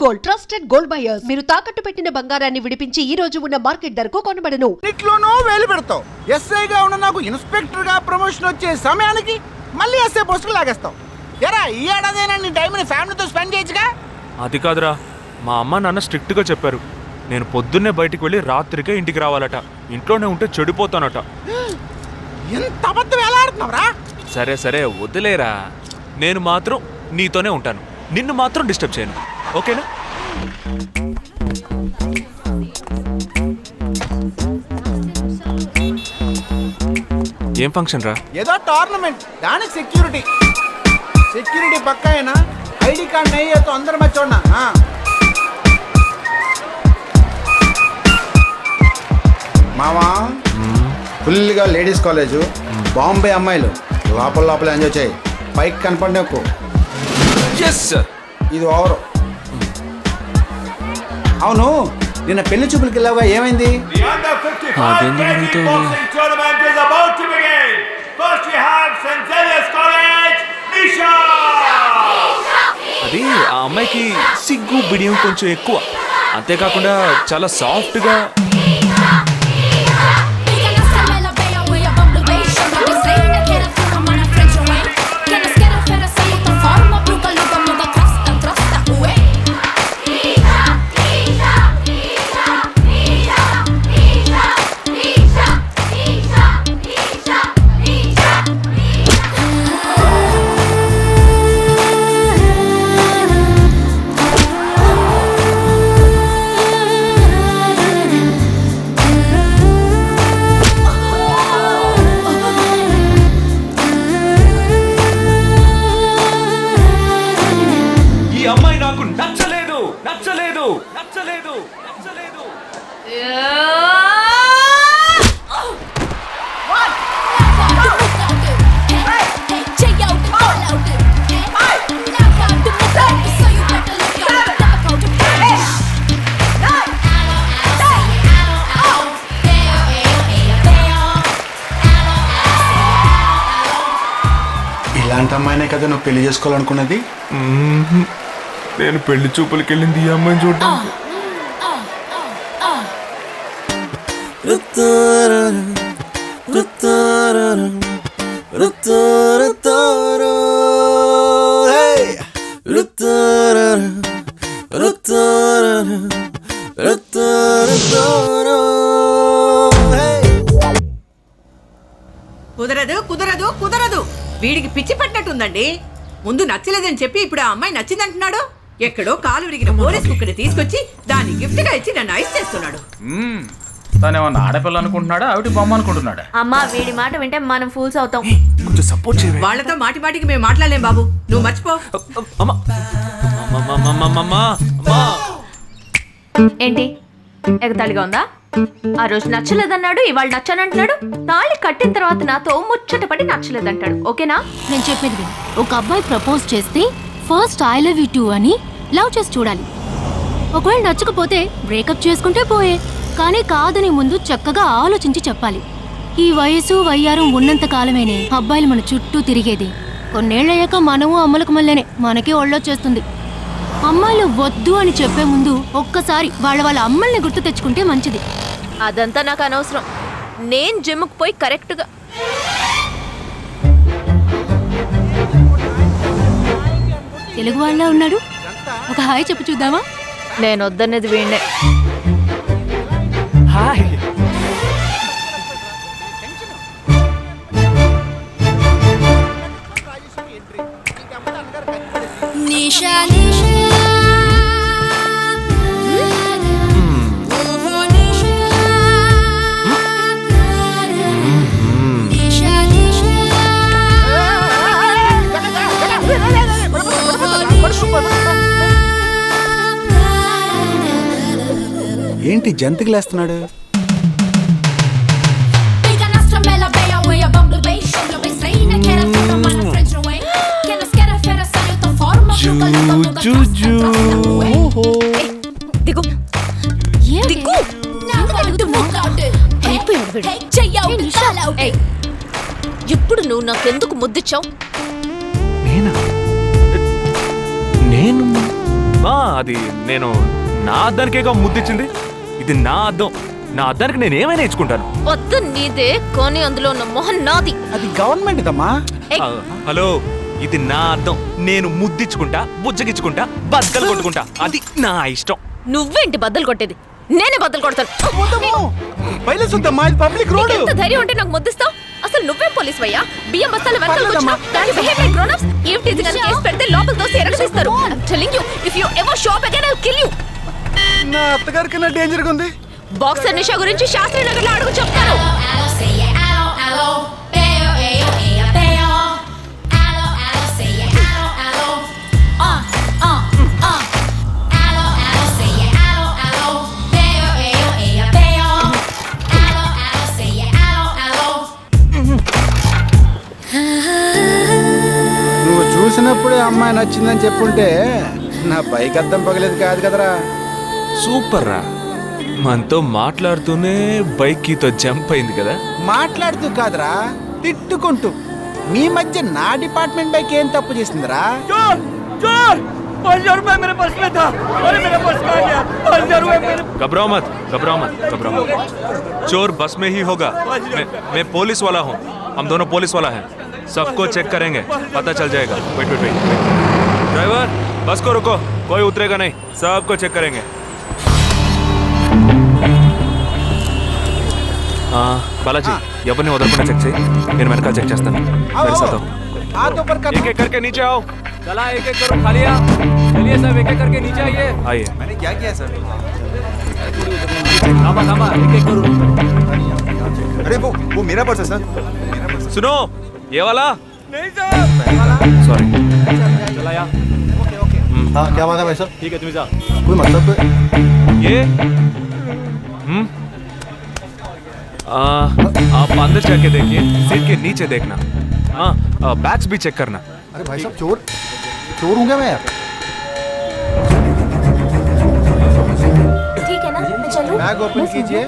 Gold, trusted gold buyers. మీరు తాకట్టు పెట్టిన బంగారాన్ని విడిపించి ఈ రోజు ఉన్న మార్కెట్ ధరకు కొనబడను. ఇట్లోనూ వేలు పెడతావు. ఎస్ఐగా ఉన్న నాకు ఇన్స్పెక్టర్ గా ప్రమోషన్ వచ్చే సమయానికి మళ్ళీ ఎస్ఐ పోస్టుకు లాగేస్తావు. ఎరా ఈ ఏడాదైనా నీ టైంని ఫ్యామిలీతో స్పెండ్ చేయొచ్చుగా. అది కాదురా, మా అమ్మ నాన్న స్ట్రిక్ట్ గా చెప్పారు. నేను పొద్దున్నే బయటికి వెళ్ళి రాత్రికే ఇంటికి రావాలట. ఇంట్లోనే ఉంటే చెడిపోతానట. ఎంత అబద్ధం ఎలా ఆడుతున్నావురా? సరే సరే వదిలేరా, నేను మాత్రం నీతోనే ఉంటాను. నిన్ను మాత్రం డిస్టర్బ్ చేయను, ఓకేనా? ఏం ఫంక్షన్ రా? ఏదో టోర్నమెంట్, దానికి సెక్యూరిటీ పక్కా అయినా ఐడి కార్డ్ నయ్యి तो अंदर मत छोड़ना. మావా ఫుల్గా లేడీస్ కాలేజు, బాంబే అమ్మాయిలు లోపల ఎంజాయ్ చేయి. పైకి కనపడి నాకు ఇది ఓవరు. అవును, నిన్న పెళ్లి చూపులకి వెళ్ళావుగా, ఏమైంది? అది ఆ అమ్మాయికి సిగ్గు బిడియం కొంచెం ఎక్కువ. అంతేకాకుండా చాలా సాఫ్ట్గా. ఇలాంటి అమ్మాయినే కదా నువ్వు పెళ్లి చేసుకోవాలనుకున్నది? నేను పెళ్లి చూపులకి వెళ్ళింది ఈ అమ్మాయిని చూడడానికి. కుదరదు కుదరదు కుదరదు, వీడికి పిచ్చి పట్టినట్టుందండి. ముందు నచ్చలేదని చెప్పి ఇప్పుడు ఆ అమ్మాయి నచ్చిందంటున్నాడు. ఎక్కడో కాలు విరిగిన పోలీస్ కుక్కని తీసుకొచ్చి దాన్ని గిఫ్ట్ గా ఇచ్చి నన్ను ఐస్ చేస్తున్నాడు. తనేమన్నా ఆడపిల్ల అనుకుంటున్నాడా, ఆవిడ బొమ్మ అనుకుంటున్నాడా? అమ్మా, వీడి మాట వింటే మనం ఫూల్స్ అవుతాం. కొంచెం సపోర్ట్ చేయండి. వాళ్ళతో మాటి మాటికి మేము మాట్లాడలేం బాబు, నువ్వు మర్చిపో. ఏంటి ఎగతాళిగా ఉందా? ఆ రోజు నచ్చలేదన్నాడు, ఇవాళ నచ్చానంటున్నాడు. తాళి కట్టిన తర్వాత నాతో ముచ్చటపడి నచ్చలేదంటాడు. ఓకేనా? నేను చెప్పేది విను. ఒక అబ్బాయి ప్రపోజ్ చేస్తే first I love you two అని లవ్ చేసి చూడాలి. ఒకవేళ నచ్చకపోతే బ్రేకప్ చేసుకుంటే పోయే. కానీ కాదని ముందు చక్కగా ఆలోచించి చెప్పాలి. ఈ వయసు వయ్యారం ఉన్నంత కాలమేనే అబ్బాయిలు మన చుట్టూ తిరిగేది. కొన్నేళ్లయ్యాక మనము అమ్మలకు మళ్ళీనే మనకే ఒళ్ళొచ్చేస్తుంది. అమ్మాయిలు వద్దు అని చెప్పే ముందు ఒక్కసారి వాళ్ళ అమ్మల్ని గుర్తు తెచ్చుకుంటే మంచిది. అదంతా నాకు అనవసరం. నేను జిమ్కి పోయి కరెక్ట్గా తెలుగు వాళ్ళ ఉన్నాడు. ఒక హాయ్ చెప్పు చూద్దామా? నేను వద్దనేది వీణ్ణే. హాయ్. ఏంటి జంతికలేస్తున్నాడు? ఇప్పుడు నువ్వు నాకెందుకు ముద్దిచ్చావు? నేను అది నేను నా అద్దానికేగా ముద్దిచ్చింది. ఇది నా అద్దం. నా అద్దానికి నేను ఏమైనా ఇచ్చుకుంటాను. వద్దు నీదే, కానీ అందులో ఉన్న మొహం నాది. అది గవర్నమెంట్ దమ్మా. హలో, ఇది నా అద్దం. నేను ముద్దిచ్చుకుంటా, బుజ్జగిచ్చుకుంటా, బద్దలు కొట్టుకుంటా. అది నా ఇష్టం. నువ్వేంటి బద్దలు కొట్టేది? నేనే బద్దలు కొడతాను. Public road. ఎంత ధైర్యం ఉంటే నాకు ముద్దిస్తావు? అసలు నువ్వేం పోలీస్ వయ్యా? బియ్యం బస్తాలు వెనకాల కూర్చున్నావు. దానికి behave like grown-ups. ఏం teasing అని కేసు పెడితే లోపల తోసి ఎరగదీస్తారు. I'm telling you, if you ever shop again, I'll kill you. నా అత్తగారికి నా డేంజర్ గా ఉంది. బాక్సర్ నిషా గురించి శాస్త్రి నగర్ లో అడుగు చెప్తాను. నువ్వు చూసినప్పుడే అమ్మాయి నచ్చిందని చెప్పుంటే నా బైక్ అద్దం పగలేదు కాదు కదరా. సూపర్ రా. మనతో మాట్లాడుతూనే బైక్ కీతో జంప్ అయింది కదా. మాట్లాడుతూ కాదురా, తిట్టుకుంటూ. మీ మధ్య నా డిపార్ట్మెంట్ బైక్ ఏం తప్పు చేసిందిరా? घबराओ मत, घबराओ मत, घबराओ मत. चोर बस में ही होगा. मैं पुलिस वाला हूँ. हम दोनों पुलिस वाला हैं. सबको चेक करेंगे, पता चल जाएगा. Wait wait wait. ड्राइवर, बस को रुको. कोई उतरेगा नहीं. सबको चेक करेंगे. बालाजी, ఎవరిని వదలకుండా చెక్ చేయి. నేను వెనకాల చెక్ చేస్తాను. मेरे साथ आओ. हाथ ऊपर कर. एक एक करके नीचे आओ. चला एक एक करो, खाली चलिए सब एक एक करके नीचे आइए. आइए. मैंने क्या किया सर? थामा थामा, एक एक करो. अरे वो मेरा पर्स है सर. सुनो, ये वाला नहीं सर. सॉरी. चला यार. हाँ क्या बात है भाई साहब? ठीक है तुम्हें जा. कोई मतलब ये आप अंदर जाके देखिए. सीट के नीचे देखना. हाँ, बैग्स भी चेक करना. अरे भाई साहब चोर हूँ क्या मैं यार? ठीक है ना, मैं चलूं? बैग ओपन कीजिए.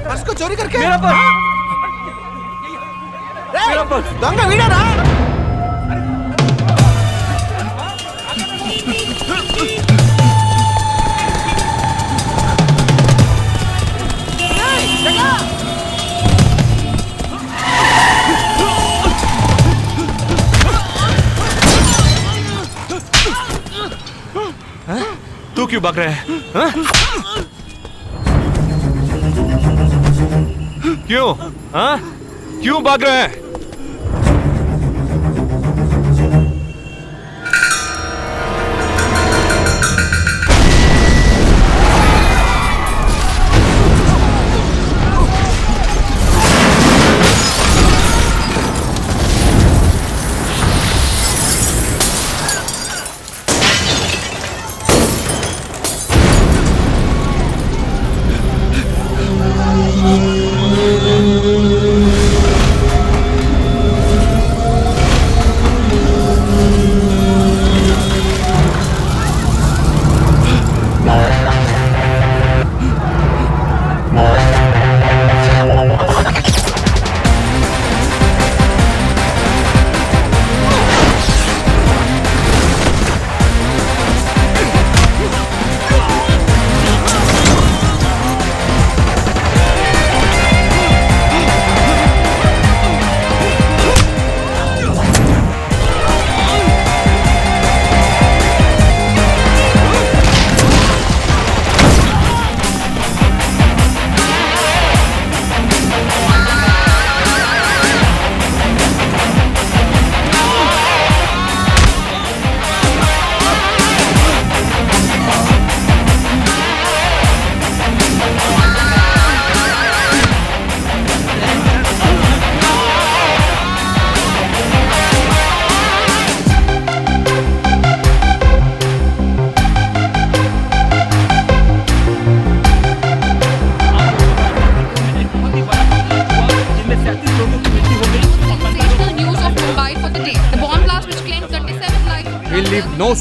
पर्स को चोरी करके मेरा पर्स. దొంగ వీడారా? तू क्यों भाग रहा है? हाँ? क्यों? हाँ? क्यों भाग रहा है?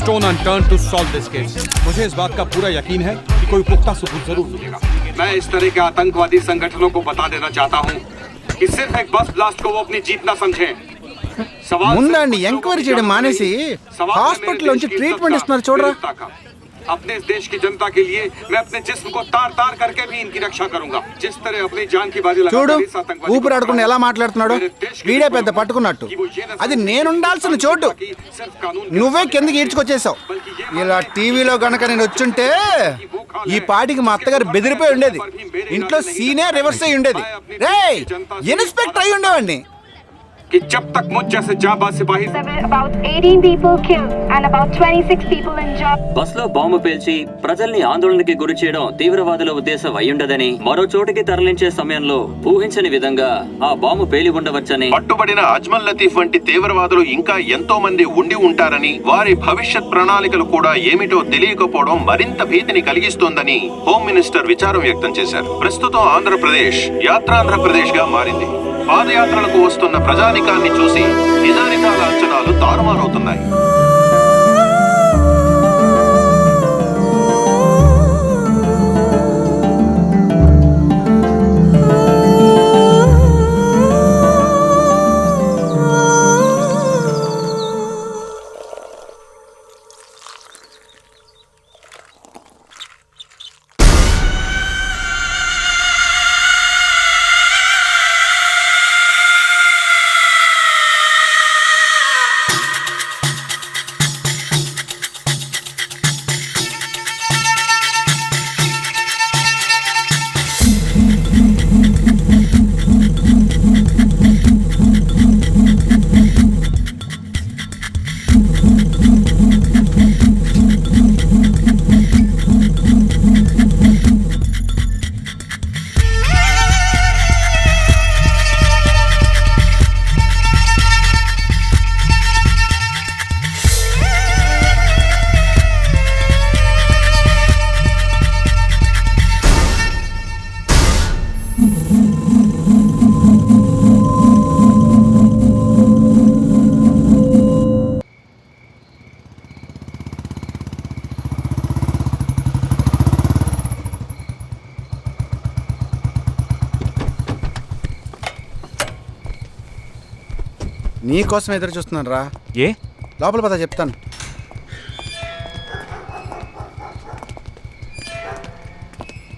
stone unturned to solve this case. मुझे इस बात का पूरा यकीन है कि कोई पुख्ता सबूत जरूर मिलेगा. मैं इस तरह के आतंकवादी संगठनों को बता देना चाहता हूँ कि सिर्फ एक बस ब्लास्ट को वो अपनी जीत न समझें. ముందండి ఎంక్వైరీ చేయడం మానేసి హాస్పిటల్ నుంచి ట్రీట్మెంట్ ఇస్తున్నారు చూడరా. अपने इस देश की जनता के लिए मैं अपने जिस्म को तार तार करके भी इनकी रक्षा करूंगा. जिस तरह अपनी जान की बाजी చూడు लगाकर इस आतंकवादी ఊపిరి ఆడకుండా ఎలా మాట్లాడుతున్నాడు. వీడే పెద్ద పట్టుకున్నట్టు. అది నేనుండాల్సిన చోటు నువ్వే కిందకి ఈడ్చుకొచ్చేసావు. ఇలా టీవీలో గనక నేను వచ్చుంటే ఈ పాటికి మా అత్తగారు బెదిరిపోయి ఉండేది. ఇంట్లో సీనే రివర్స్ అయి ఉండేది. రేయ్ ఇన్స్పెక్టర్ అయి ఉండేవాడిని. कि जब तक मुझ जैसे जाबाज सिपाही about 18 people killed and about 26 people injured. బస్లో బాంబు పేల్చి ప్రజల్ని ఆందోళనకి గురి చేయడం తీవ్రవాదుల ఉద్దేశం అయ్యుండదని, మరో చోటికి తరలించే సమయంలో ఊహించని విధంగా ఆ బాంబు పేలి ఉండవచ్చని, పట్టుబడిన అజ్మల్ లతీఫ్ వంటి తీవ్రవాదులు ఇంకా ఎంతో మంది ఉండి ఉంటారని, వారి భవిష్యత్ ప్రణాళికలు కూడా ఏమిటో తెలియకపోవడం మరింత భీతిని కలిగిస్తోందని హోమ్ మినిస్టర్ విచారం వ్యక్తం చేశారు. ప్రస్తుతం ఆంధ్రప్రదేశ్ యాత్రాంధ్రప్రదేశ్ గా మారింది. పాదయాత్రలకు వస్తున్న ప్రజానికాన్ని చూసి నిజానిజాల అంచనాలు తారుమారవుతున్నాయి. నీ కోసం ఎదురు చూస్తున్నాను రా. ఏ లోపల పద చెప్తాను.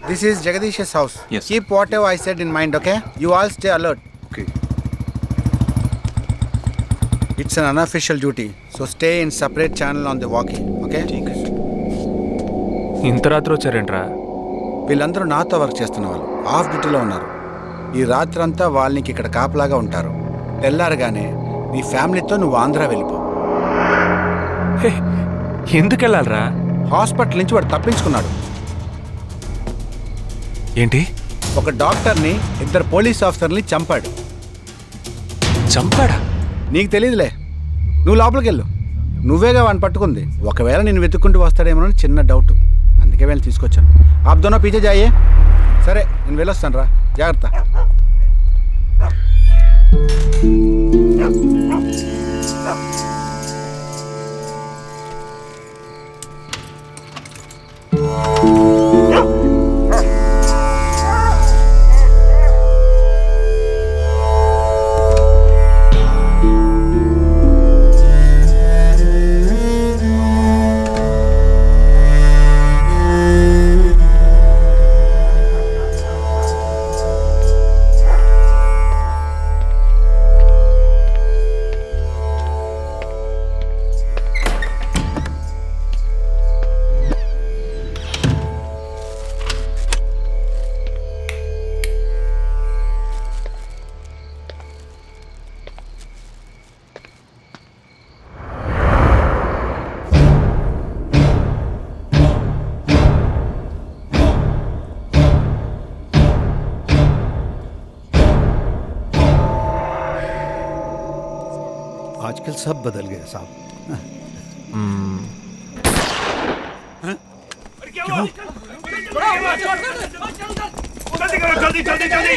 This is Jagadish house. Keep what ever I said in mind. Okay, you all stay alert. Okay. It's an unofficial duty, so stay in separate channel on the walking. Okay, ఇంత రాత్రి వచ్చారేంట్రా? వీళ్ళందరూ నాతో వర్క్ చేస్తున్న వాళ్ళు ఆఫ్ డ్యూటీలో ఉన్నారు. ఈ రాత్రంతా వాళ్ళకి ఇక్కడ కాపలాగా ఉంటారు. తెల్లారగానే నీ ఫ్యామిలీతో నువ్వు ఆంధ్ర వెళ్ళిపో. హే, ఎందుకు వెళ్ళాలరా? హాస్పిటల్ నుంచి వాడు తప్పించుకున్నాడు. ఏంటి? ఒక డాక్టర్ని, 2 పోలీస్ ఆఫీసర్ని చంపాడు. చంపాడా? నీకు తెలియదులే, నువ్వు లోపలికి వెళ్ళు. నువ్వేగా వాడిని పట్టుకుంది. ఒకవేళ నేను వెతుక్కుంటూ వస్తాడేమోనని చిన్న డౌట్, అందుకే వెళ్ళి తీసుకొచ్చాను. ఆప్ దోనో పీछे जाइए. సరే నేను వెళ్ళొస్తాను రా, జాగ్రత్త. आजकल सब बदल गया साहब. जल्दी जल्दी जल्दी.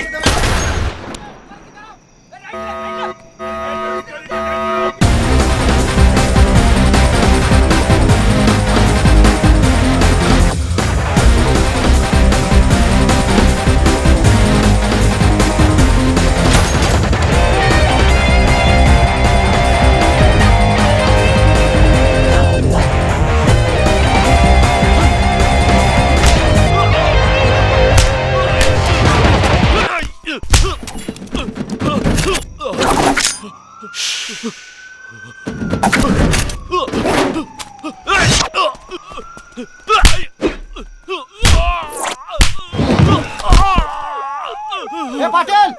पाटिल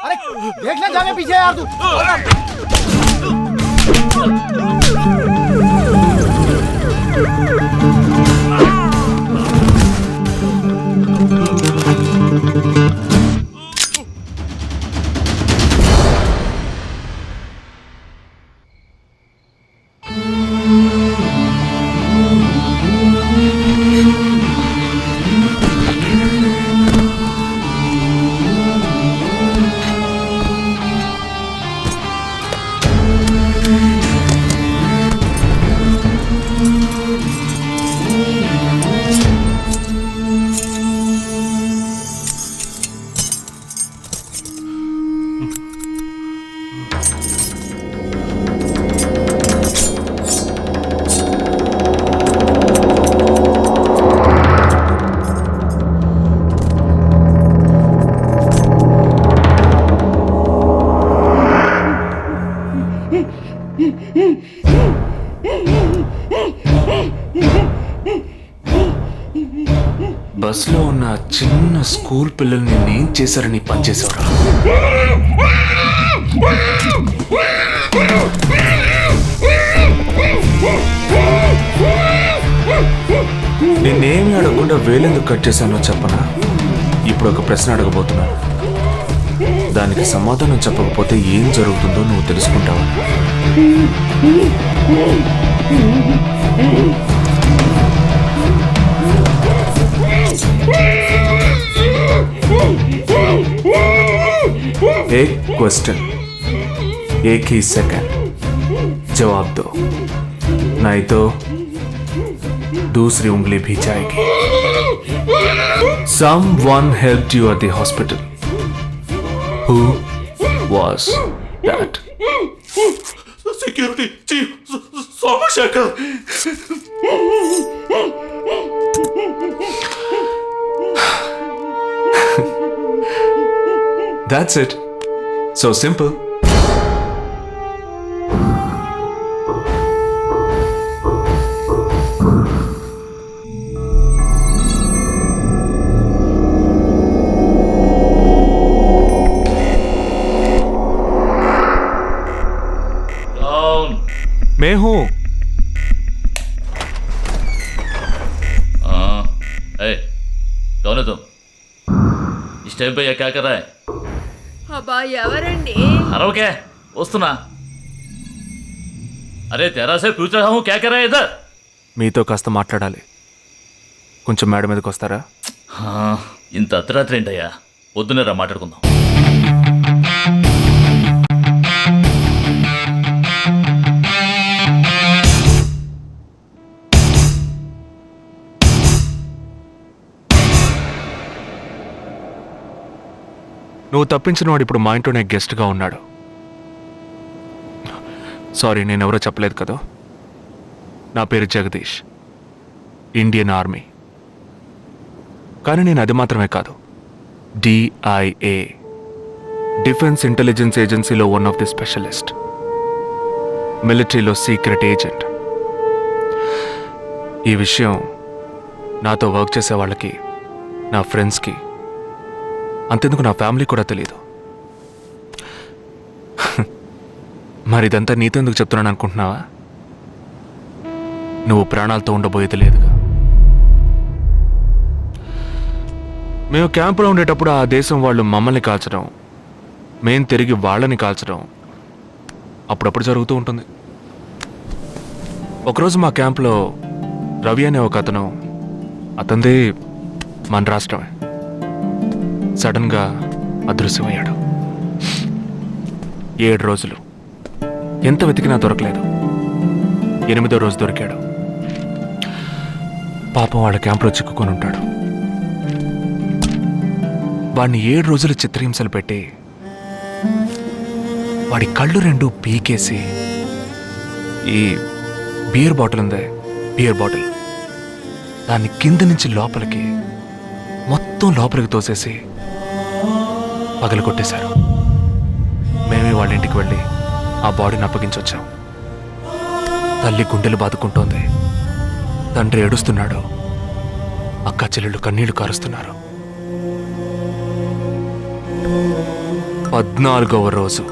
अरे देख ले जाने पीछे यार तू బస్లో ఉన్న చిన్న స్కూల్ పిల్లల్ని నేను చేశారని పనిచేసేవరా? నేనేమి అడగకుండా వేలెందుకు కట్ చేశానో చెప్పనా? ఇప్పుడు ఒక ప్రశ్న అడగబోతున్నాను. దానికి సమాధానం చెప్పకపోతే ఏం జరుగుతుందో నువ్వు తెలుసుకుంటావా? एक क्वेश्चन एक ही सेकंड जवाब दो, नहीं तो दूसरी उंगली भी जाएगी. Someone helped you at the hospital. Who was that? Security chief Somashekar. That's it. So simple. मैं हूँ. कौन है तुम? इस टाइम पे ये क्या कर रहा है? అబ్బా ఎవరండి? अरे वस्तुना अरे तेरा से पूछ रहा हूँ क्या कर रहा है इधर? మీతో కాస్త మాట్లాడాలి. కొంచెం మేడ మీదకి వస్తారా? ఇంత అర్ధరాత్రి ఏంటయ్యా? పొద్దున్నే రా మాట్లాడుకుందాం. నువ్వు తప్పించిన వాడు ఇప్పుడు మా ఇంట్లోనే గెస్ట్గా ఉన్నాడు. సారీ, నేనెవరో చెప్పలేదు కదా. నా పేరు జగదీష్, ఇండియన్ ఆర్మీ. కానీ నేను అది మాత్రమే కాదు, DIA, డిఫెన్స్ ఇంటెలిజెన్స్ ఏజెన్సీలో వన్ ఆఫ్ ది స్పెషలిస్ట్, మిలిటరీలో సీక్రెట్ ఏజెంట్. ఈ విషయం నాతో వర్క్ చేసే వాళ్ళకి, నా ఫ్రెండ్స్కి, అంతెందుకు నా ఫ్యామిలీ కూడా తెలియదు. మరి ఇదంతా నీతెందుకు చెప్తున్నాను అనుకుంటున్నావా? నువ్వు ప్రాణాలతో ఉండబోయేది లేదుగా. మేము క్యాంపులో ఉండేటప్పుడు ఆ దేశం వాళ్ళు మమ్మల్ని కాల్చడం, మేం తిరిగి వాళ్ళని కాల్చడం అప్పుడప్పుడు జరుగుతూ ఉంటుంది. ఒకరోజు మా క్యాంప్లో రవి అనే ఒక అతను, అతనిది మన రాష్ట్రమే, సడన్గా అదృశ్యమయ్యాడు. 7 రోజులు ఎంత వెతికినా దొరకలేదు. 8వ రోజు దొరికాడు. పాపం వాళ్ళ క్యాంపులో చిక్కుకొని ఉంటాడు. వాడిని 7 రోజులు చిత్రహింసలు పెట్టి వాడి కళ్ళు 2 పీకేసి ఈ బియర్ బాటిల్ ఉందే, బియర్ బాటిల్, దాన్ని కింద నుంచి లోపలికి మొత్తం లోపలికి తోసేసి పగలు కొట్టేశారు. మేమే వాళ్ళ ఇంటికి వెళ్ళి ఆ బాడీని అప్పగించొచ్చాం. తల్లి గుండెలు బాదుకుంటోంది. తండ్రి ఏడుస్తున్నాడు, అక్క చెల్లెళ్ళు కన్నీళ్లు కారుస్తున్నారు. 14వ రోజు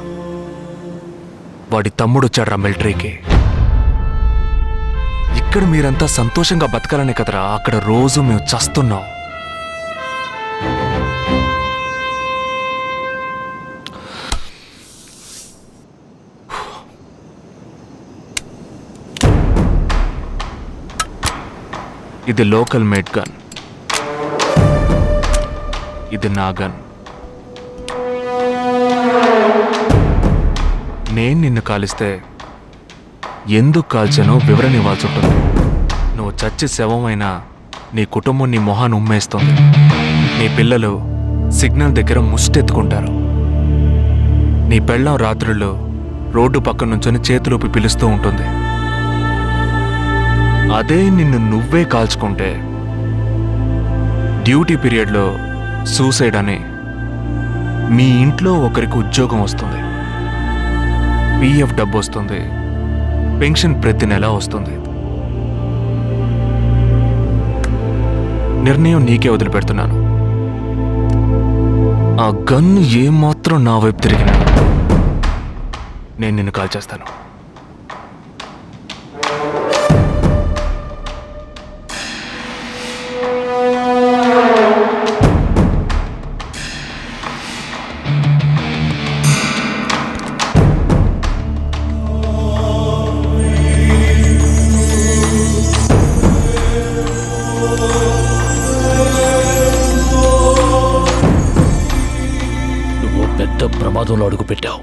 వాడి తమ్ముడు వచ్చాడు మిలిటరీకి. ఇక్కడ మీరంతా సంతోషంగా బతకాలనే కదరా అక్కడ రోజు మేము చస్తున్నాం. ఇది లోకల్ మేడ్ గన్, ఇది నా గన్. నేను నిన్ను కాలిస్తే ఎందుకు కాల్చానో వివరణ ఇవ్వాల్సి ఉంటుంది. నువ్వు చచ్చి శవమైనా నీ కుటుంబం నీ మొహాన్ని ఉమ్మేస్తుంది. నీ పిల్లలు సిగ్నల్ దగ్గర ముష్టెత్తుకుంటారు. నీ పెళ్ళం రాత్రుల్లో రోడ్డు పక్కన నుంచొని చేతులూపి పిలుస్తూ ఉంటుంది. అదే నిన్ను నువ్వే కాల్చుకుంటే డ్యూటీ పీరియడ్లో సూసైడ్ అని మీ ఇంట్లో ఒకరికి ఉద్యోగం వస్తుంది, పిఎఫ్ డబ్బు వస్తుంది, పెన్షన్ ప్రతి నెల వస్తుంది. నిర్ణయం నీకే వదిలిపెడుతున్నాను. ఆ గన్ను ఏమాత్రం నా వైపు తిరిగినా నేను నిన్ను కాల్చేస్తాను. పెద్ద ప్రమాదంలో అడుగు పెట్టావు.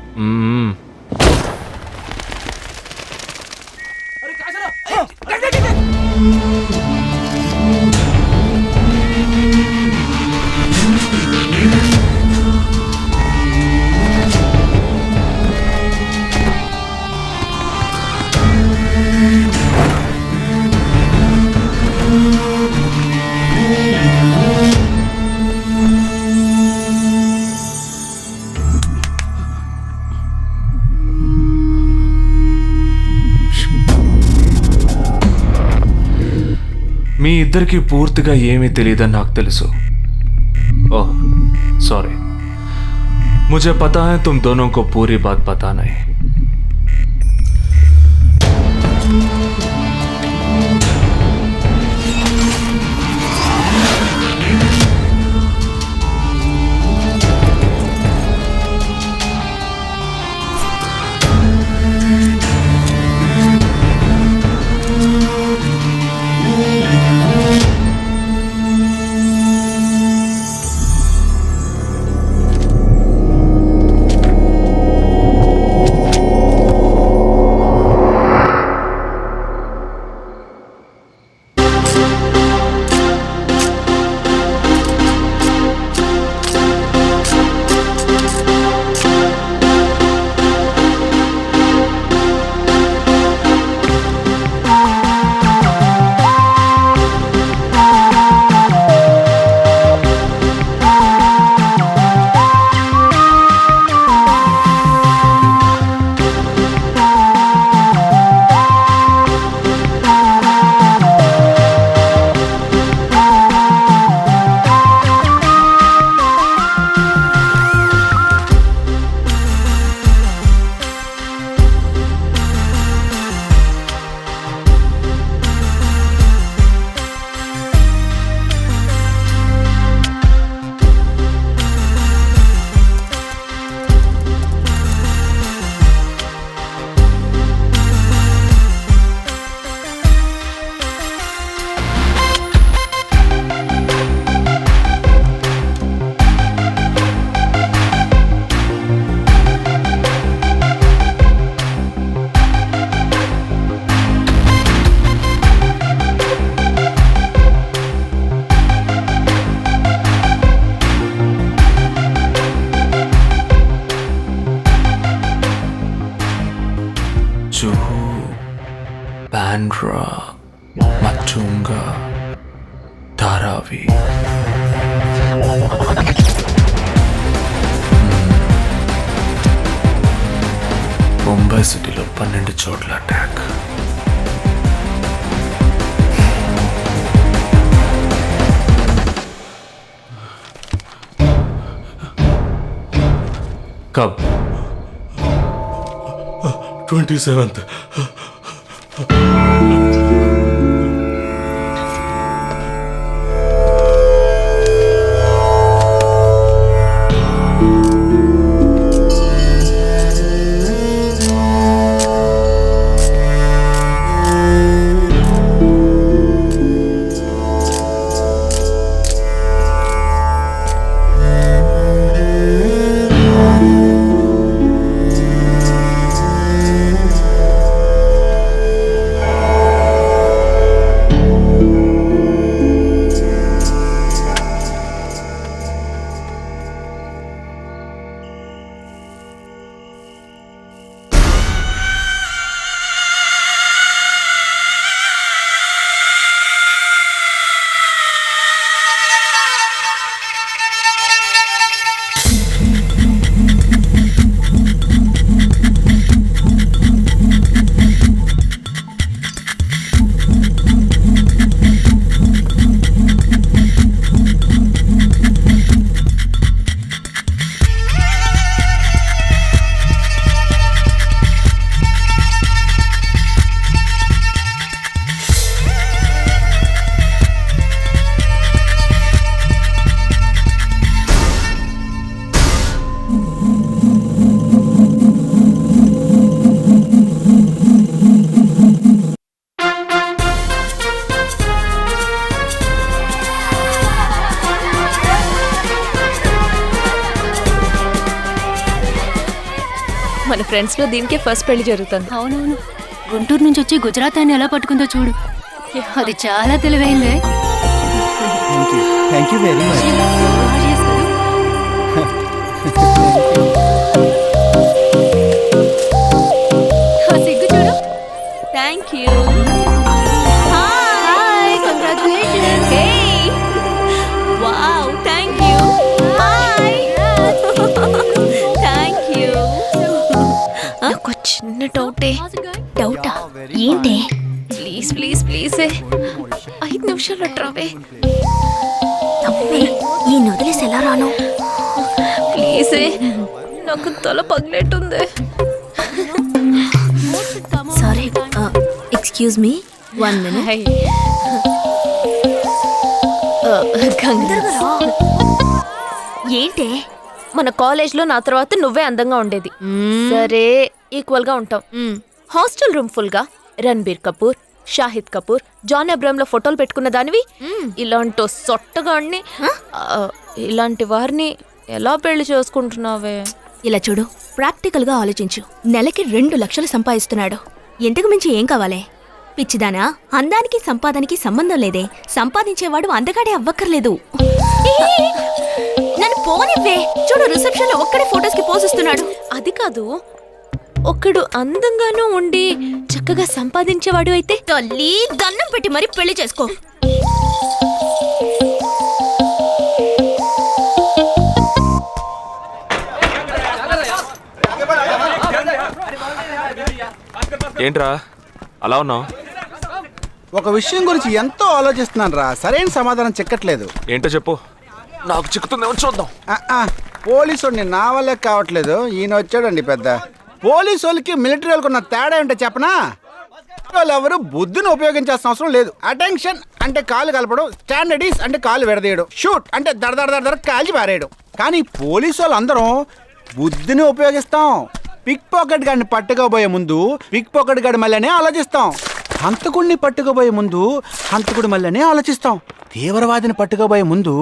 మీ ఇద్దరికి పూర్తిగా ఏమీ తెలియదని నాకు తెలుసు. ओह सॉरी, मुझे पता है तुम दोनों को पूरी बात पता नहीं. Bandra, Matunga, Dharavi. ముంబై సిటీలో 12 చోట్ల అటాక్. कब? 27th. మన ఫ్రెండ్స్ లో దీనికే ఫస్ట్ పెళ్లి జరుగుతుంది. అవునవును, గుంటూరు నుంచి వచ్చి గుజరాత్ అని ఎలా పట్టుకుందో చూడు. అది చాలా తెలివైందే. Thank you very much. సిగ్గు చూడు. Thank you. Hi, congratulations. Hey wow, thank you. Hi thank you. నాకు చిన్న డౌటా? ఏంటి? ప్లీజ్ ప్లీజ్ ప్లీజ్ 5 నిమిషాలు అట్రావే. ఈ నదిలేసి ఎలా రాను? ప్లీజ్, నాకు తల పగిలేట్టుంది. Sorry, excuse me, 1 minute. ఏంటి? మన కాలేజ్ లో నా తర్వాత నువ్వే అందంగా ఉండేది. సరే, ఈక్వల్ గా ఉంటాం. హాస్టల్ రూమ్ ఫుల్ గా రణబీర్ కపూర్, షాహిద్ కపూర్, జాన్ అబ్రామ్ లో ఫోటోలు పెట్టుకున్న దానివి ఇలాంటి సొట్టగాడిని, ఇలాంటి వారిని ఎలా పెళ్లి చేసుకుంటున్నావే? ఇలా చూడు, ప్రాక్టికల్ గా ఆలోచించు. నెలకి 2 లక్షలు సంపాదిస్తున్నాడు. ఎంతకు మించి ఏం కావాలే? పిచ్చిదానా, అందానికి సంపాదనకి సంబంధం లేదే. సంపాదించేవాడు అందగాడే అవ్వక్కర్లేదు. నన్ను పోనివ్వే. చూడు, రిసెప్షన్ లో ఒక్కడే ఫోటోస్ కి పోసిస్తున్నాడు. అది కాదు, ఒకడు అందంగానూ ఉండి చక్కగా సంపాదించేవాడు అయితే తల్లి దండం పెట్టి మరి పెళ్లి చేసుకో. ఏంట్రా అలా ఉన్నావు? ఒక విషయం గురించి ఎంతో ఆలోచిస్తున్నాను రా, సరైన సమాధానం చిక్కట్లేదు. ఏంటో చెప్పు, నాకు చిక్కుతుందేమో చూద్దాం. పోలీసు వాడిని నా వల్లే కావట్లేదు. ఈయన వచ్చాడండి పెద్ద. పోలీసు వాళ్ళకి మిలిటరీ వాళ్ళకి ఉన్న తేడా ఏంటో చెప్పనా? వాళ్ళు ఎవరు బుద్ధిని ఉపయోగించాల్సిన అవసరం లేదు. అటెన్షన్ అంటే కాలు కలపడం, స్టాండర్డీస్ అంటే కాలు విడదీయడం, షూట్ అంటే దడ కాల్చి పారేయడం. కానీ పోలీసు వాళ్ళు అందరం బుద్ధిని ఉపయోగిస్తాం. పిక్ పాకెట్ గాడిని పట్టుకోబోయే ముందు పిక్ పాకెట్ గాడి మళ్ళీనే ఆలోచిస్తాం. హంతకుడిని పట్టుకోబోయే ముందు హంతకుడి మళ్ళీనే ఆలోచిస్తాం. తీవ్రవాదిని పట్టుకోబోయే ముందు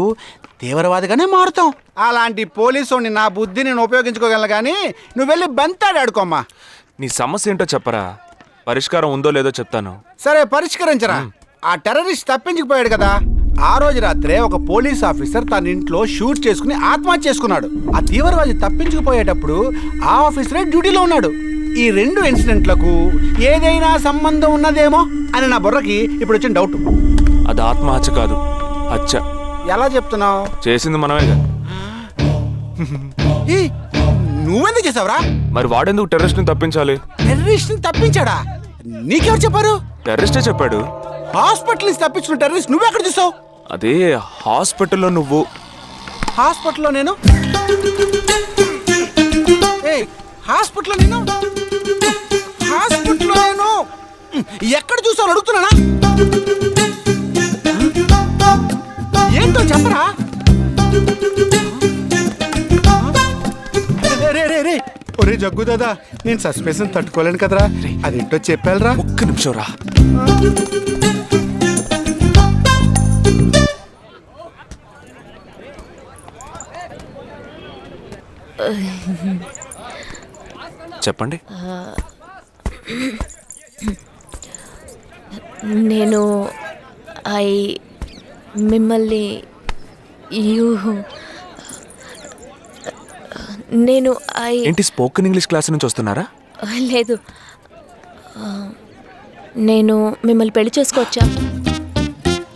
తీవ్రవాదిగానే మారుతాం. అలాంటి పోలీసుని నా బుద్ధి నేను ఉపయోగించుకోగలను, కానీ నువ్వు వెళ్ళి బంతాడు ఆడుకోమ్మా. నీ సమస్య ఏంటో చెప్పరా, పరిష్కారం ఉందో లేదో చెప్తాను. సరే, పరిష్కరించరా. ఆ టెర్రరిస్ట్ తప్పించుకుపోయాడు కదా, ఆ రోజు రాత్రే ఒక పోలీస్ ఆఫీసర్ తన ఇంట్లో షూట్ చేసుకుని ఆత్మహత్య చేసుకున్నాడు. ఆ తీవ్రవాది తప్పించుకుపోయేటప్పుడు ఆ ఆఫీసరే డ్యూటీలో ఉన్నాడు. ఈ 2 ఇన్సిడెంట్లకు ఏదైనా సంబంధం ఉన్నదేమో అని నా బుర్రకి ఇప్పుడు వచ్చిన డౌట్. అది ఆత్మహత్య కాదు, హత్య. ఎలా చెప్తున్నావు? చేసింది మనమేగా. నువ్వెందుకు చేసావురా? మరి వాడెందుకు టెర్రరిస్ట్ ని తప్పించాలి? టెర్రరిస్ట్ ని తప్పించాడా? నీకెవరు చెప్పారు? టెర్రరిస్టే చెప్పాడు. హాస్పిటల్ నుంచి తప్పించిన టెర్రరిస్ట్ నువ్వెక్కడ చూసావు? అదే హాస్పిటల్లో నువ్వు. హాస్పిటల్లో నేను హాస్పిటల్లో నేను ఎక్కడ చూసావు అడుగుతున్నానా? ఏంటో చెప్పరా? రే ఒరే జగ్గు దాదా, నేను సస్పెన్షన్ తట్టుకోలేను కదరా, అదేంటో చెప్పాలరా. ఒక్క నిమిషం రా. చెప్పండి. నేను మిమ్మల్ని నేను ఏంటి స్పోకెన్ ఇంగ్లీష్ క్లాస్ నుంచి వస్తున్నారా? లేదు, నేను మిమ్మల్ని పెళ్లి చేసుకోవచ్చా?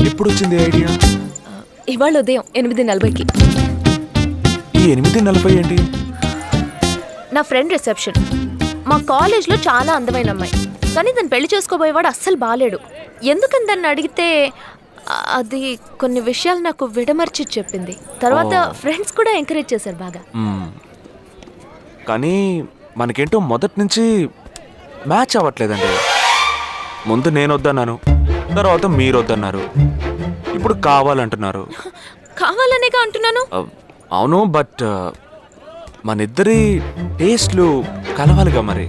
ఎప్పుడు వచ్చింది ఐడియా? ఇవాళ ఉదయం 8:40కి. ఈ 8:40 ఏంటి? నా ఫ్రెండ్ రిసెప్షన్. మా కాలేజ్లో చాలా అందమైన అమ్మాయి, కానీ దాన్ని పెళ్లి చేసుకోబోయేవాడు అస్సలు బాలేడు. ఎందుకని దాన్ని అడిగితే అది కొన్ని విషయాలు నాకు విడమర్చి చెప్పింది. తర్వాత ఫ్రెండ్స్ కూడా ఎంకరేజ్ చేశారు బాగా. కానీ మనకేంటో మొదటి నుంచి మ్యాచ్ అవ్వట్లేదండి. ముందు నేను వద్దన్నాను, తర్వాత మీరు వద్దన్నారు, ఇప్పుడు కావాలంటున్నారు. కావాలనేగా అంటున్నాను. అవును, బట్ మనిద్దరి టేస్ట్లు కలవాలిగా మరి.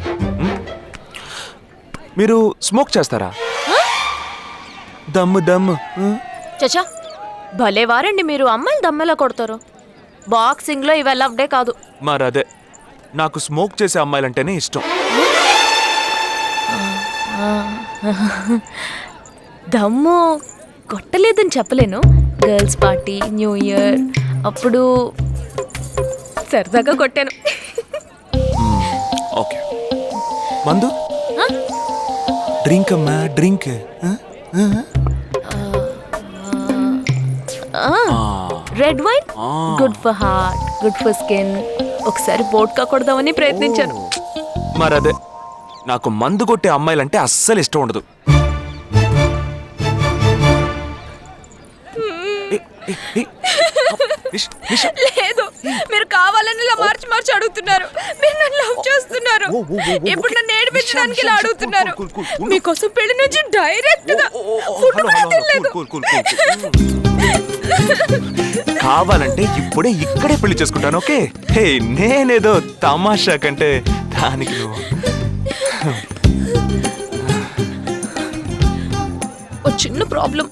మీరు స్మోక్ చేస్తారా? దమ్ము దమ్ము. చచ్చా, భలే వారండి మీరు. అమ్మాయిలు దమ్మెలా కొడతారు. బాక్సింగ్లో ఇవి లవ్డే కాదు. మరి అదే, నాకు స్మోక్ చేసే అమ్మాయిలంటేనే ఇష్టం. దమ్ము కొట్టలేదని చెప్పలేను. గర్ల్స్ పార్టీ, న్యూ ఇయర్ అప్పుడు సరదాగా కొట్టాను. ఓకే, మందు డ్రింక్ అమ్మా, drink. Red wine good for heart, good for skin. ఒకసారి బోట్కా కొడదామని ప్రయత్నించాను. మరదే, నాకు మందు కొట్టే అమ్మాయిలంటే అస్సలు ఇష్టం ఉండదు. లేదు, మీరు కావాలని ఇలా మార్చి మార్చి అడుగుతున్నారు. మీరు నన్ను లవ్ చేస్తున్నారు. ఇప్పుడు నన్ను ఏడిపించడానికి ఇలా అడుగుతున్నారు. మీకోసం పెళ్లి నుంచి డైరెక్ట్ గా ఫుడ్ కూడా తినలేదు. కావాలంటే ఇప్పుడే ఇక్కడే పెళ్లి చేసుకుంటాను. ఓకే, హే, నేనేదో తమాషా కంటే దానికి ఓ చిన్న ప్రాబ్లం.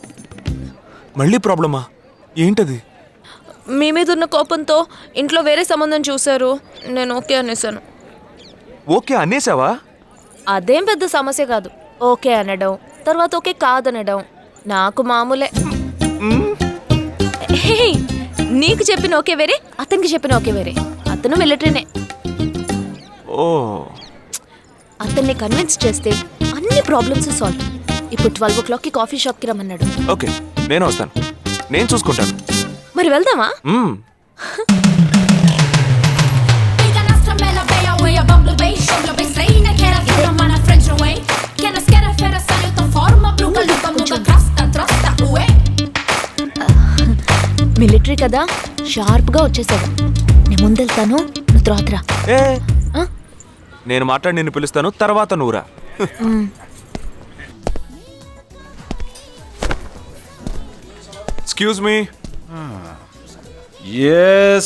మళ్ళీ ప్రాబ్లమా? ఏంటది? మీ మీద ఉన్న కోపంతో ఇంట్లో వేరే సంబంధం చూశారు. నేను ఓకే అనేసాను. ఓకే అనేసావా? అదేం పెద్ద సమస్య కాదు. ఓకే అనడం, తర్వాత ఓకే కాదనడం నాకు మామూలే. హే, నీకు చెప్పిన ఓకే వేరే, అతనికి చెప్పిన ఓకే వేరే. అతను మిలిటరీనే. ఓ, అతన్ని కన్విన్స్ చేస్తే అన్ని ప్రాబ్లమ్స్ సాల్వ్. ఇప్పుడు 12 o'clockకి కాఫీ షాప్కి రమ్మన్నాడు. ఓకే, నేను వస్తాను, నేను చూసుకుంటాను. మరి వెళ్దామా? మిలిటరీ కదా, షార్ప్ గా వచ్చేసాడు. నేను ముందెళ్తాను, నువ్వు తర్వాత రా. నేను మాట్లాడి నిన్ను పిలుస్తాను, తర్వాత నువ్వురా. Excuse me. Yes.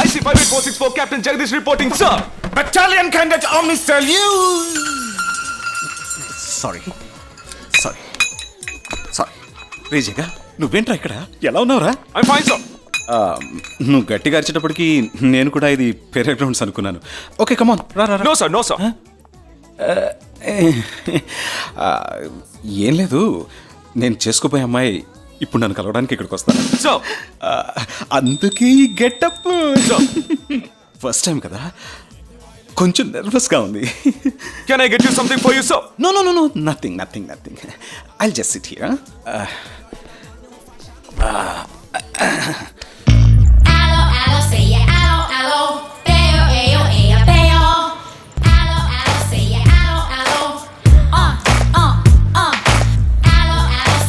IC 58464 Captain Jagdish reporting, sir. Battalion Cadet Army salute. Sorry. రేజేగా, నువ్వేంట్రా ఇక్కడ? ఎలా ఉన్నావురా? I'm fine, sir. నువ్వు గట్టిగా అరిచేటప్పటికి నేను కూడా ఇది పేరే గ్రౌండ్స్ అనుకున్నాను. ఓకే, కమాన్, రా. No, sir. ఏం లేదు, నేను చేసుకోపోయే అమ్మాయి ఇప్పుడు నన్ను కలవడానికి ఇక్కడికి వస్తాను. అందుకే ఈ గెటప్. ఫస్ట్ టైం కదా, కొంచెం నర్వస్గా ఉంది. Can I get you something for you, sir? No. Nothing. I'll just sit here. Allo, say yeah, allo, peo, ayo, peo. Allo, say yeah, allo, Allo,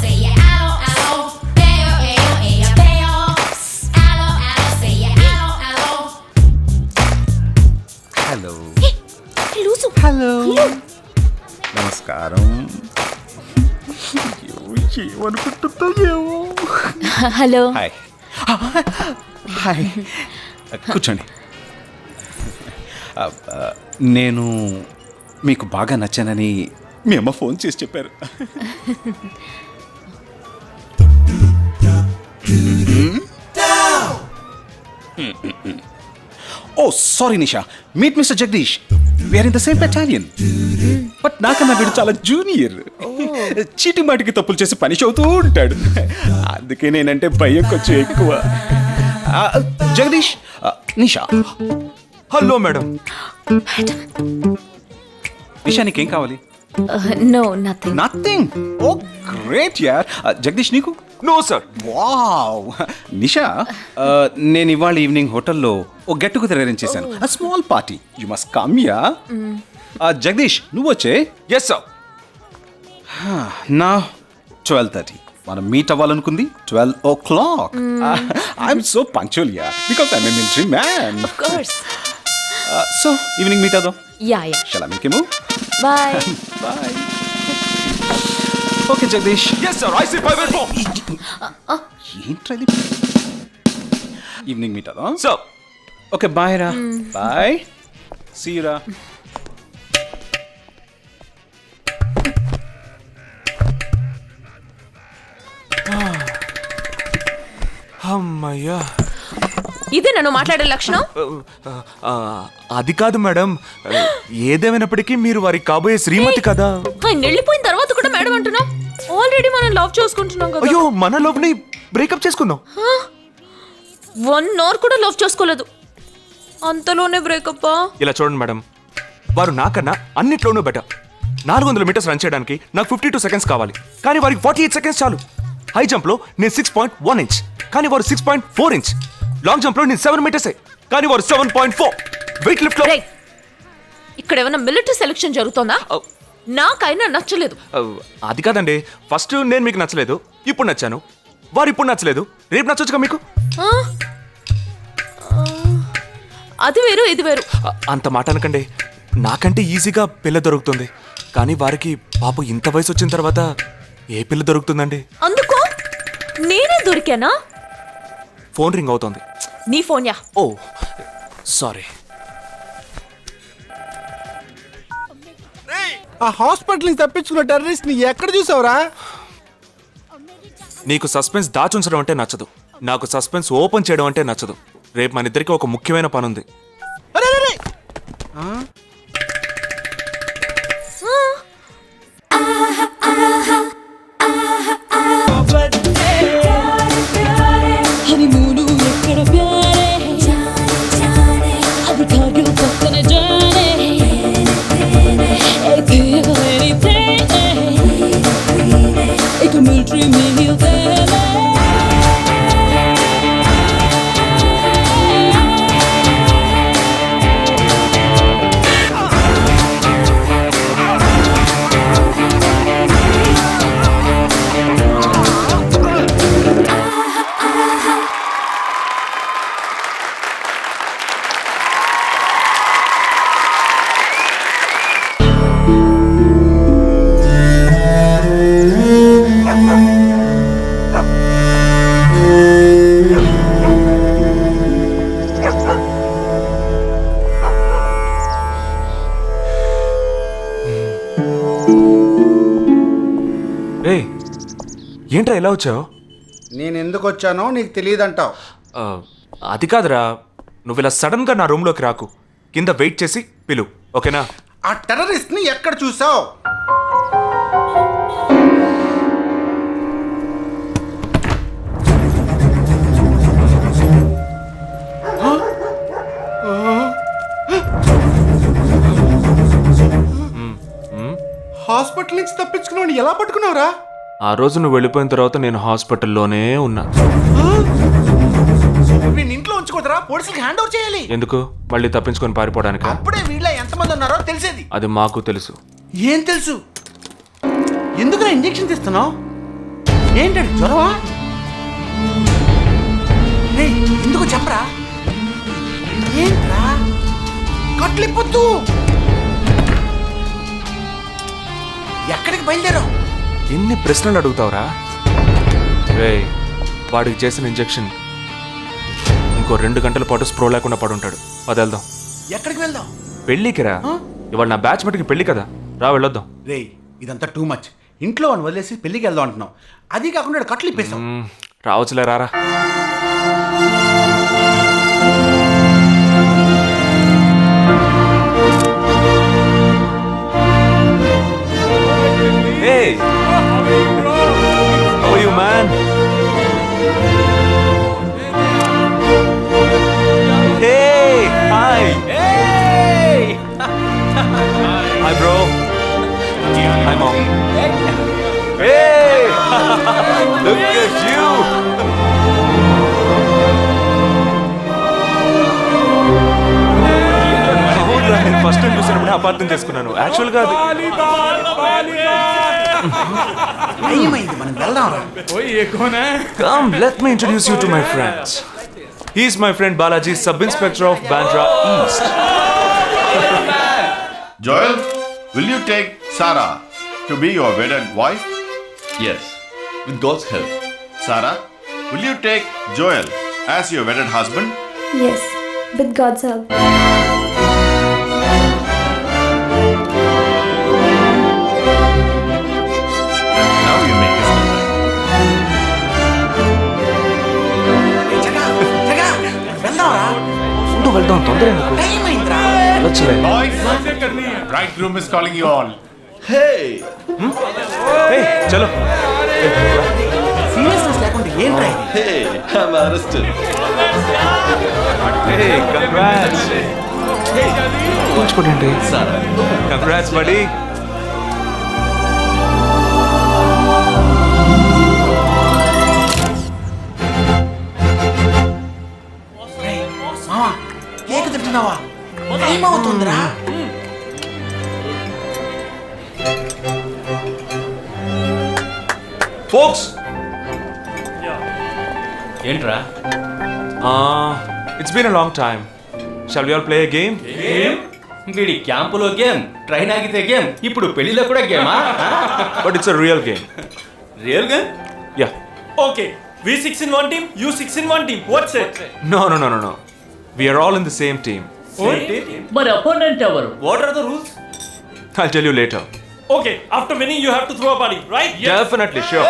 say yeah, allo, peo, peo. Allo, నమస్కారం. ఏమనుకుంటుందో ఏమో. Hello. Hi. Hi. కూర్చోండి. నేను మీకు బాగా నచ్చానని మీ అమ్మ phone చేసి చెప్పారు. Oh sorry Nisha, meet mister Jagadish. We are in the same battalion. But నాకన్నా వీడు చాలా జూనియర్. చీటి మాటికి తప్పులు చేసి పని అవుతూ ఉంటాడు. అందుకే నేనంటే భయం కొంచెం ఎక్కువ. జగదీష్, నిషా. Hello madam. నిషా నీకేం కావాలి? No nothing. Nothing. Oh great యార్. జగదీష్ నీకు? No sir. వావ్. నిషా, నేను ఇవాళ ఈవినింగ్ హోటల్లో ఓ గెట్ టుగెదర్ అరేంజ్ చేశాను. Small party. You must come yeah. Jagadish నువ్వు వచ్చే. Yes sir. నా 12:30 మనం మీట్ అవ్వాలనుకుంది 12 o'clock. I'm so punctual yeah because I'm a military man. Of course. So evening meet అవుదాం. Yeah yeah. Shall I make you move? Bye. Bye. Okay Jagadish. Yes sir. I see 5 and 4. ఏంట్రా ఇది? Evening meet అవుదాం. Sir. Okay bye రా. Bye. See you రా. అమ్మయ్యా. ఇదే నన్ను మాట్లాడే లక్షణం? అది కాదు మేడం, ఏదేమైనప్పటికీ మీరు వారి కాబోయే శ్రీమతి కదా. ఆయన వెళ్ళిపోయిన తర్వాత కూడా మేడం అంటున్నావు. ఆల్రెడీ మనం లవ్ చేసుకుంటున్నాం కదా. అయ్యో, మన లవ్ ని బ్రేకప్ చేసుకుందాం. 1 hour కూడా లవ్ చేసుకోలేదు, అంతలోనే బ్రేకప్. ఇలా చూడండి మేడం, వారు నాకన్నా అన్నిట్లోనూ బెటర్. 400 meters రన్ చేయడానికి నాకు 52 seconds కావాలి, కానీ వారికి 48 seconds చాలు. హై జంప్ లో నేను 6.1 inch, కానీ వారు 6.4 inch. లాంగ్ జంప్ లో నేను 7 meters, కానీ వారు 7.4. వెయిట్ లిఫ్ట్ లో ఇక్కడ ఏమైనా మిలిటరీ సెలక్షన్ జరుగుతుందా? నాకైనా నచ్చలేదు. అది కాదండి, ఫస్ట్ నేను మీకు నచ్చలేదు, ఇప్పుడు నచ్చాను. వారు ఇప్పుడు నచ్చలేదు, రేపు నచ్చొచ్చుగా మీకు. అది వేరు ఇది వేరు. అంత మాట అనకండి, నాకంటే ఈజీగా పిల్ల దొరుకుతుంది, కానీ వారికి పాప ఇంత వయసు వచ్చిన తర్వాత ఏ పిల్ల దొరుకుతుందండి? అందుకో నేనే దొరికానా? ఫోన్ రింగ్ అవుతోంది. నీ ఫోన్ యా? ఓ సారీ. ఆ హాస్పిటల్ నుంచి తప్పించుకున్న టెర్రరిస్ట్ ని ఎక్కడ చూసావురా? నీకు సస్పెన్స్ దాచుంచడం అంటే నచ్చదు, నాకు సస్పెన్స్ ఓపెన్ చేయడం అంటే నచ్చదు. రేపు మన ఇద్దరికి ఒక ముఖ్యమైన పని ఉంది. ఏంట్రా ఎలా వచ్చావు? నేను ఎందుకు వచ్చానో నీకు తెలియదంటావు. అది కాదురా, నువ్వు ఇలా సడన్ గా నా రూమ్ లోకి రాకు, కింద వెయిట్ చేసి పిలు, ఓకేనా? ఆ టెర్రరిస్ట్ ని ఎక్కడ చూసావు? హాస్పిటల్ నుంచి తప్పించుకున్నావు, ఎలా పట్టుకున్నావురా? ఆ రోజు నువ్వు వెళ్ళిపోయిన తర్వాత నేను హాస్పిటల్లోనే ఉన్నా. ఇంట్లో ఉంచుకోదరా, పోలీసులకు హ్యాండ్ ఓవర్ చేయాలి. ఎందుకు? మళ్ళీ తప్పించుకొని పారిపోవడానికి? అప్పుడే వీళ్ళ ఎంతమంది ఉన్నారో తెలిసేది. అది మాకు తెలుసు. ఏం తెలుసు? ఎందుకు ఇంజెక్షన్ తీస్తున్నావు? ఏంటండి జ్వరమా? ఎందుకు చెప్పరా? ఏంట్రా కట్లిపోద్దు? ఎక్కడికి బయలుదేరావు? ఎన్ని ప్రశ్నలు అడుగుతావురా? రేయ్, వాడికి చేసిన ఇంజెక్షన్ ఇంకో 2 గంటల పాటు స్ప్రో లేకుండా పడుంటాడు. అది వెళ్దాం. ఎక్కడికి వెళ్దాం? పెళ్ళికి రా. ఇవాళ నా బ్యాచ్ మటుకి పెళ్ళి కదా, రా వెళ్ళొద్దాం. రే, ఇదంతా టూ మచ్. ఇంట్లో వాడిని వదిలేసి పెళ్ళికి వెళ్దాం అంటున్నావు. అది కాకుండా ఈడ కట్లు ఇప్పేసాం. రావచ్చులే, రారా. Hey! How are you, man? Hey! Hi! Hey! Hi, bro. Hi, mom. Hey! Look at you! అవునురా, నేను ఫస్ట్ టైం చూసినప్పుడు అపార్థం చేసుకున్నాను. యాక్చువల్గా అది ఏమైంది? మనం వెళ్దాంరా. Come, let me introduce you to my friends. He's my friend Balaji, Sub-Inspector of Bandra East. Joel, will you take Sarah to be your wedded wife? Yes, with God's help. Sarah, will you take Joel as your wedded husband? Yes, with God's help. Now you make this right. వెళ్దాంరా. ముందు వెళ్దాం, తొందర ఎందుకు? ఏమైందిరా? వెళ్ళొచ్చులే. Bridegroom is calling you all. Hey! Hey, చలో. Seriousness లేకుండా ఏంట్రా ఇది? Hey, I'm arrested. Hey, congrats. ఉంచుకోండి. Congrats, buddy. మావా, కేక్ తింటున్నావా? టైం అవుతుందిరా. Folks. ఏంట్రా? It's been a long time. Shall we all play a game? వీడి క్యాంపులో గేమ్, ట్రైన్ ఆగితే గేమ్, ఇప్పుడు పెళ్లిలో కూడా గేమా? But it's a real game. Real game? Yeah. Okay, we 6 in one team, you 6 in one team. What's it? No. We are all in the same team. మరి opponent ఎవరు? What are the rules? I'll tell you later. Okay, after winning you have to throw a party, right? Definitely, sure.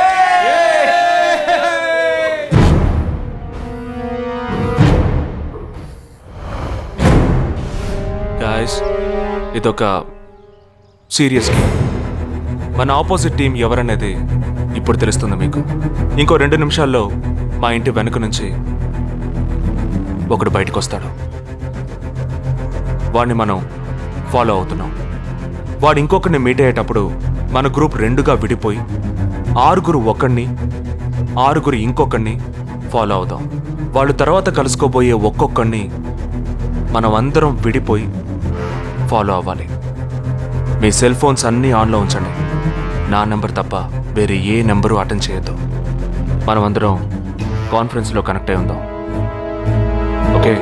Guys, ఇదొక serious game. మన opposite team ఎవరనేది ఇప్పుడు తెలుస్తుంది మీకు. ఇంకో 2 నిమిషాల్లో మా ఇంటి వెనుక నుంచి ఒకడు బయటకు వస్తాడు. వాడిని మనం ఫాలో అవుతున్నాం. వాడు ఇంకొకరిని మీట్ అయ్యేటప్పుడు మన గ్రూప్ 2గా విడిపోయి 6 ఒకడిని 6 ఇంకొకరిని ఫాలో అవుదాం. వాళ్ళు తర్వాత కలుసుకోబోయే ఒక్కొక్కడిని మనం అందరం విడిపోయి ఫాలో అవ్వాలి. మీ సెల్ ఫోన్స్ అన్నీ ఆన్లో ఉంచండి. నా నెంబర్ తప్ప వేరే ఏ నెంబరు అటెండ్ చేయొద్దు. మనం అందరం కాన్ఫరెన్స్లో కనెక్ట్ అయి ఉందాం. ఓకే?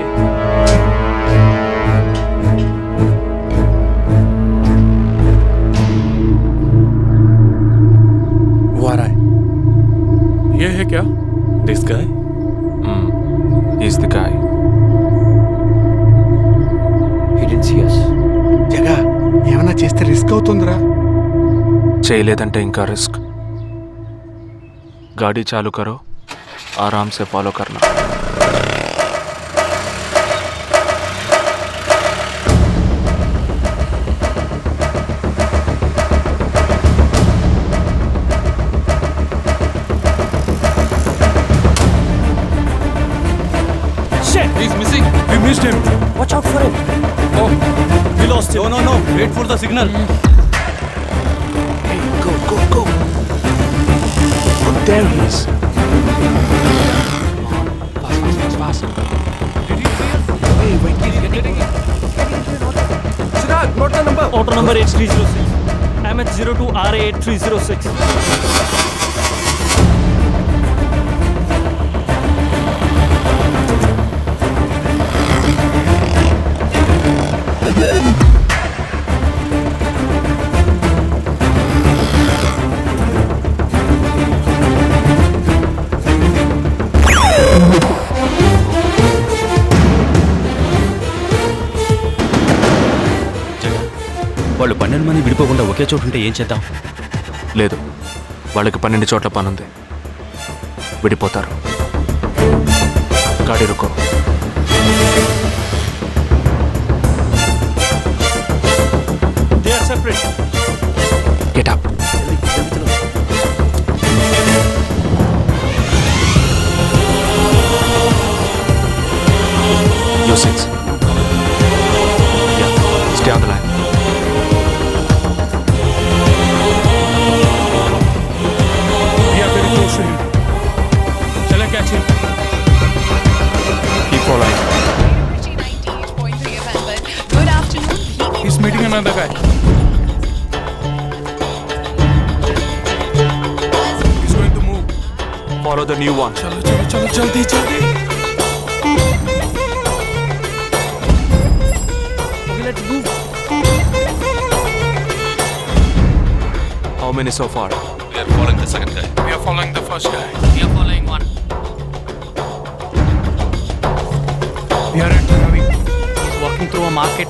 ये है क्या? This guy? He's the guy. He didn't see us. జగా, ఏమన్నా చేస్తే రిస్క్ అవుతుందిరా. చేయలేదంటే ఇంకా రిస్క్. गाड़ी चालू करो, आराम से फॉलो करना. Shit, he's missing. We missed him. Watch out for him. Oh, we lost him. No. Wait for the signal. Hey, go. There he is. Fast. Did he see us? Hey, wait, he's getting it. Chirag, note the number. Auto number H306. MH02RA8306. ఒకే చోటు ఉంటే ఏం చేద్దాం? లేదు, వాళ్ళకి 12 చోట్ల పనుంది, విడిపోతారు. గాడి రుకో. They are separate. Get up. You 6. Yeah, stay on the line. We are very close to him. Shall I catch him? Keep following. Good afternoon. He's meeting another guy. He's going to move. Follow the new one. चलो जल्दी जल्दी. Okay, let's move. How many so far? We are following the second guy. We are following the first guy. We are following one. We are at Ravi. He's walking through a market.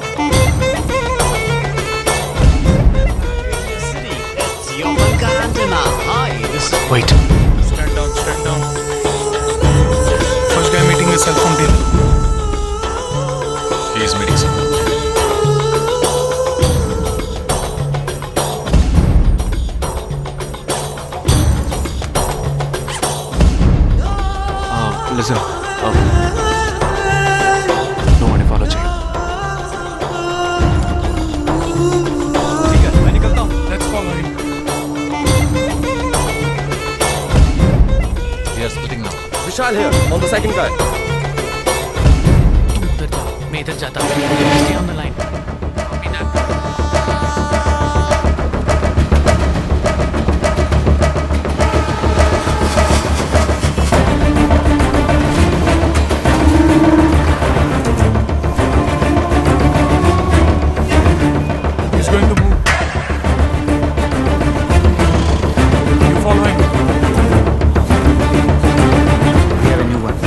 Wait. Stand down, stand down. First guy meeting a cell phone dealer. He is meeting someone. Listen. No one follow check. Let's follow him. We are splitting now. Vishal here, on the second guy. तुम उधर जाओ, मैं इधर जाता हूँ. Stay on the line. He's going to move. You follow him. We have a new one.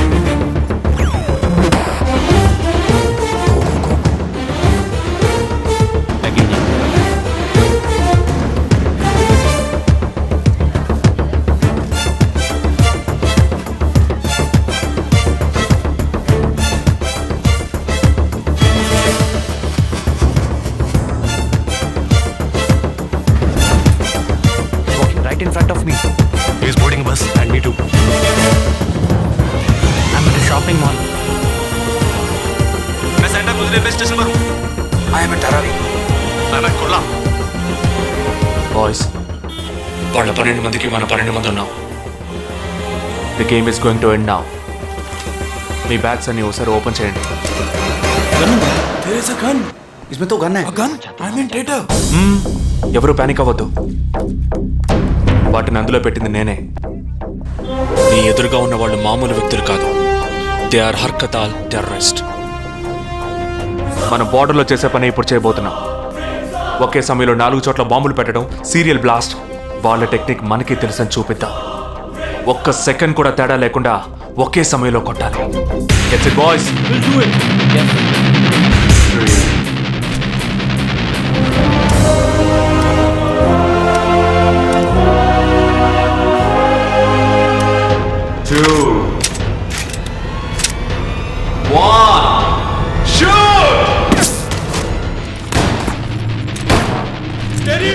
Walking right in front of me. He's boarding a bus and me too. I'm at a shopping mall. मैं centre गुजरे railway station पर हूँ. I am at Dharavi. I'm at Kurla. Boys, వాళ్ళ 12 మందికి మన 12 మంది ఉన్నాం. The game is going to end now. Me bags అన్ని ఒకసారి ఓపెన్ చేయండి. There is a gun. इसमें तो गन है. A gun? I'm in data. ఎవరు పానిక్ అవ్వద్దు. వాటిని అందులో పెట్టింది నేనే. నీ ఎదురుగా ఉన్న వాళ్ళు మామూలు వ్యక్తులు కాదు. They are Harkatul terrorist. మన బార్డర్లో చేసే పని ఇప్పుడు చేయబోతున్నాం. ఒకే సమయంలో 4 చోట్ల బాంబులు పెట్టడం, సీరియల్ బ్లాస్ట్. వాళ్ళ టెక్నిక్ మనకి తెలుసని చూపిద్దాం. ఒక్క సెకండ్ కూడా తేడా లేకుండా ఒకే సమయంలో కొట్టాలి. Gets it, boys? We'll do it. Yes. 2, 1, shoot! Steady.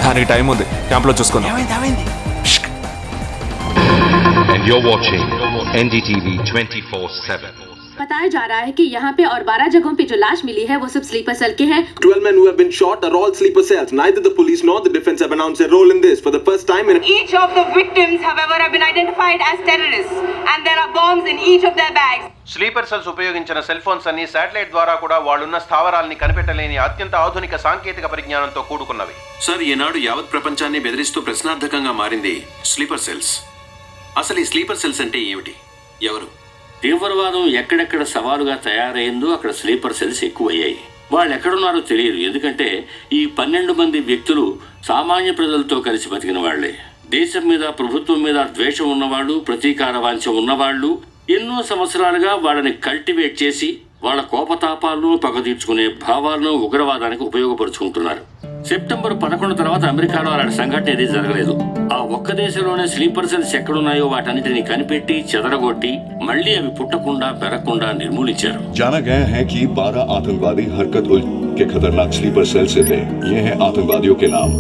దానికి టైం ఉంది, క్యాంప్లో చూసుకుందాం. And you're watching NDTV 24/7. बताया जा रहा है कि यहाँ पे और 12 जगहों पे जो लाश मिली है वो सब स्लीपर सेल के हैं। 12 men who have been shot are all sleeper cells. Neither the police nor the defense have announced their role in this. For the first time in Each of the victims, however, have been identified as terrorists, and there are bombs in each of their bags. Sleeper cells ఉపయోగించిన cell phones అన్ని satellite ద్వారా కూడా వాళ్ళున్న స్థావరాల్ని కనిపెట్టలేని అత్యంత ఆధునిక సాంకేతిక పరిజ్ఞానంతో కూడుకున్నవి. Sir, ఈనాడు యావత్ ప్రపంచాన్ని బెదిరిస్తూ ప్రశ్నార్థకంగా మారింది స్లీపర్ సెల్స్. అసలు ఈ స్లీపర్ సెల్స్ అంటే ఏమిటి? ఎవరు? తీవ్రవాదం ఎక్కడెక్కడ సవాలుగా తయారైందో అక్కడ స్లీపర్ సెల్స్ ఎక్కువయ్యాయి. వాళ్ళు ఎక్కడున్నారో తెలియదు, ఎందుకంటే ఈ 12 మంది వ్యక్తులు సామాన్య ప్రజలతో కలిసి బతికిన వాళ్లే. దేశం మీద, ప్రభుత్వం మీద ద్వేషం ఉన్నవాళ్ళు, ప్రతీకార వాంఛ ఉన్నవాళ్ళు ఎన్నో సంవత్సరాలుగా వాళ్ళని కల్టివేట్ చేసి వాళ్ళ కోపతాపాలను, పగ తీర్చుకునే భావాలను ఉగ్రవాదానికి ఉపయోగపరుచుకుంటున్నారు. సెప్టెంబర్ 11 తర్వాత అమెరికాలో అలాంటి సంఘటన ఏది జరగలేదు. ఆ ఒక్క దేశంలోనే స్లీపర్ సెల్స్ ఎక్కడున్నాయో వాటన్నిటిని కనిపెట్టి చెదరగొట్టి మళ్ళీ అవి పుట్టకుండా పెరగకుండా నిర్మూలించారు. जाना गया है कि 12 आतंकवादी हरकत उल के खतरनाक स्लीपर सेल से थे. ये हैं आतंकवादियों के नाम: